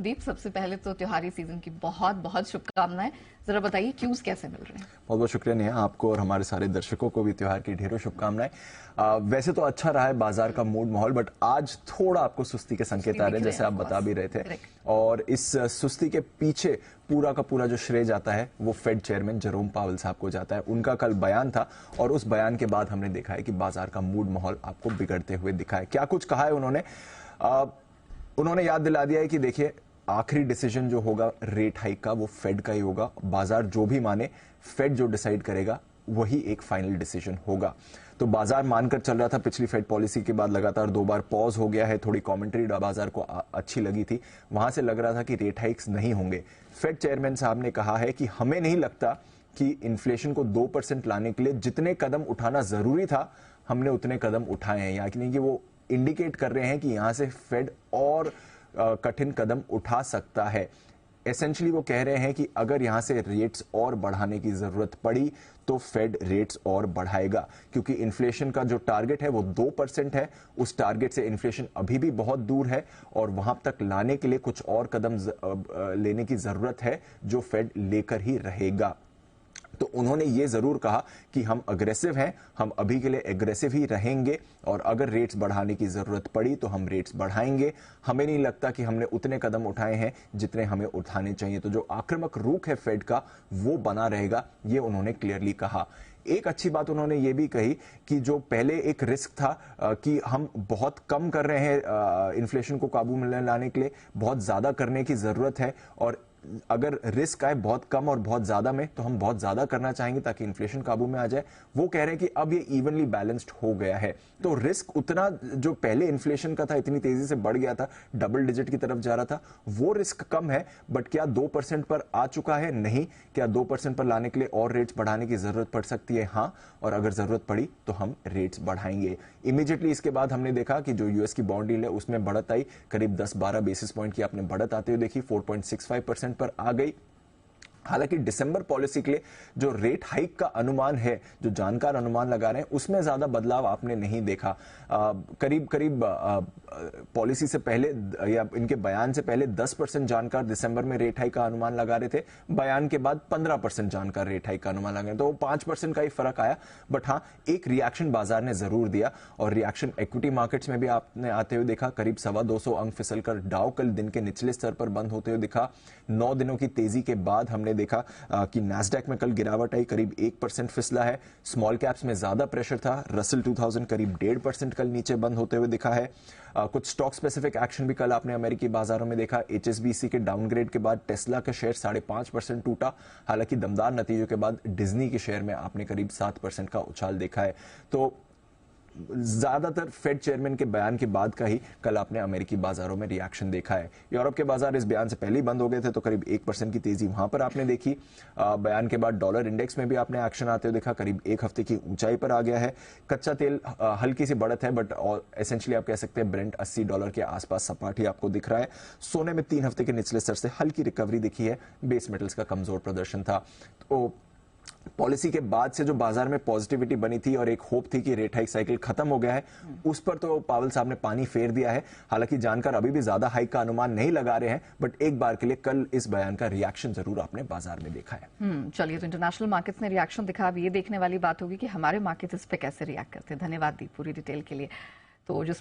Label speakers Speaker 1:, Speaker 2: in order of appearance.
Speaker 1: दीप, सबसे पहले तो त्योहारी सीजन की बहुत बहुत शुभकामनाएं। जरा बताइए क्यूज कैसे मिल रहे हैं?
Speaker 2: बहुत बहुत शुक्रिया नेहा, आपको और हमारे सारे दर्शकों को भी त्योहार की ढेरों शुभकामनाएं। वैसे तो अच्छा रहा है बाजार का मूड माहौल, बट आज थोड़ा आपको सुस्ती के संकेत आ रहे हैं, जैसे आप बता भी रहे थे। और इस सुस्ती के पीछे पूरा का पूरा जो श्रेय जाता है वो फेड चेयरमैन जेरोम पावेल साहब को जाता है। उनका कल बयान था और उस बयान के बाद हमने देखा है कि बाजार का मूड माहौल आपको बिगड़ते हुए दिखा है। क्या कुछ कहा है उन्होंने याद दिला दिया है कि देखिए, आखिरी डिसीजन जो होगा रेट हाइक का वो फेड का ही होगा। बाजार जो भी माने, फेड जो डिसाइड करेगा वही एक फाइनल डिसीजन होगा। तो बाजार मानकर चल रहा था। पिछली फेड पॉलिसी के बाद लगातार 2 बार पॉज हो गया है। थोड़ी कमेंट्री बाजार को अच्छी लगी थी, वहां से लग रहा था कि रेट हाइक्स नहीं होंगे। फेड चेयरमैन साहब ने कहा है कि हमें नहीं लगता कि इन्फ्लेशन को 2% लाने के लिए जितने कदम उठाना जरूरी था हमने उतने कदम उठाए हैं। यानी कि वो इंडिकेट कर रहे हैं कि यहां से फेड और कठिन कदम उठा सकता है। एसेंशियली वो कह रहे हैं कि अगर यहां से रेट्स और बढ़ाने की जरूरत पड़ी तो फेड रेट्स और बढ़ाएगा, क्योंकि इन्फ्लेशन का जो टारगेट है वो 2% है। उस टारगेट से इन्फ्लेशन अभी भी बहुत दूर है और वहां तक लाने के लिए कुछ और कदम लेने की जरूरत है जो फेड लेकर ही रहेगा। तो उन्होंने ये जरूर कहा कि हम अग्रेसिव हैं, हम अभी के लिए एग्रेसिव ही रहेंगे और अगर रेट्स बढ़ाने की जरूरत पड़ी तो हम रेट्स बढ़ाएंगे। हमें नहीं लगता कि हमने उतने कदम उठाए हैं जितने हमें उठाने चाहिए। तो जो आक्रामक रुख है फेड का वो बना रहेगा, ये उन्होंने क्लियरली कहा। एक अच्छी बात उन्होंने ये भी कही कि जो पहले एक रिस्क था कि हम बहुत कम कर रहे हैं इन्फ्लेशन को काबू में लाने के लिए, बहुत ज्यादा करने की जरूरत है, और अगर रिस्क आए बहुत कम और बहुत ज्यादा में तो हम बहुत ज्यादा करना चाहेंगे ताकि इन्फ्लेशन काबू में आ जाए। वो कह रहे हैं कि अब ये इवनली बैलेंस्ड हो गया है। तो रिस्क उतना जो पहले इन्फ्लेशन का था, इतनी तेजी से बढ़ गया था, डबल डिजिट की तरफ जा रहा था, वो रिस्क कम है। बट क्या 2% पर आ चुका है? नहीं। क्या 2% पर लाने के लिए और रेट्स बढ़ाने की जरूरत पड़ सकती है? हाँ। और अगर जरूरत पड़ी तो हम रेट्स बढ़ाएंगे। इमीडिएटली इसके बाद हमने देखा कि जो यूएस की बॉन्ड डील है उसमें बढ़त आई, करीब 10-12 बेसिस पॉइंट की आपने बढ़त आते हुए देखी, 4.65% पर आ गई। हालांकि दिसंबर पॉलिसी के लिए जो रेट हाइक का अनुमान है, जो जानकार अनुमान लगा रहे हैं, उसमें ज्यादा बदलाव आपने नहीं देखा। करीब करीब पॉलिसी से पहले या इनके बयान से पहले 10% जानकार दिसंबर में रेट हाइक का अनुमान लगा रहे थे। बयान के बाद 15% जानकार रेट हाइक का अनुमान लगा रहे थे, तो वो 5% का ही फर्क आया। बट हाँ, एक रिएक्शन बाजार ने जरूर दिया और रिएक्शन इक्विटी मार्केट्स में भी आपने आते हुए देखा। करीब 225 अंक फिसलकर डाउ कल दिन के निचले स्तर पर बंद होते हुए दिखा। 9 दिनों की तेजी के बाद हमने देखा कि नैस्डैक में कल गिरावट आई, करीब 1% फिसला है। स्मॉल कैप्स में ज्यादा प्रेशर था। रसल 2000 करीब 1.5% कल नीचे बंद होते हुए दिखा है। कुछ स्टॉक स्पेसिफिक एक्शन भी कल आपने अमेरिकी बाजारों में देखा। एचएसबीसी के डाउनग्रेड के बाद टेस्ला का शेयर 5.5% टूटा। हालांकि दमदार नतीजों के बाद डिज्नी के शेयर में आपने करीब 7% का उछाल देखा है। तो ज्यादातर फेड चेयरमैन के बयान के बाद का ही कल आपने अमेरिकी बाजारों में रिएक्शन देखा है। यूरोप के बाजार इस बयान से पहले ही बंद हो गए थे, तो करीब 1% की तेजी वहां पर आपने देखी। बयान के बाद डॉलर इंडेक्स में भी आपने एक्शन आते हुए देखा, करीब एक हफ्ते की ऊंचाई पर आ गया है। कच्चा तेल हल्की सी बढ़त है, बट एसेंशियली आप कह सकते हैं ब्रेंट $80 के आसपास सपाट ही आपको दिख रहा है। सोने में 3 हफ्ते के निचले स्तर से हल्की रिकवरी दिखी है। बेस मेटल्स का कमजोर प्रदर्शन था। तो पॉलिसी के बाद से जो बाजार में पॉजिटिविटी बनी थी और एक होप थी कि रेट हाइक साइकिल खत्म हो गया है, उस पर तो पावेल साहब ने पानी फेर दिया है। हालांकि जानकार अभी भी ज्यादा हाइक का अनुमान नहीं लगा रहे हैं, बट एक बार के लिए कल इस बयान का रिएक्शन जरूर आपने बाजार में देखा है।
Speaker 1: चलिए, तो इंटरनेशनल मार्केट्स ने रिएक्शन दिखा। अब ये देखने वाली बात होगी कि हमारे मार्केट इस पे कैसे रिएक्ट करते हैं। धन्यवाद दी पूरी डिटेल के लिए। तो जिस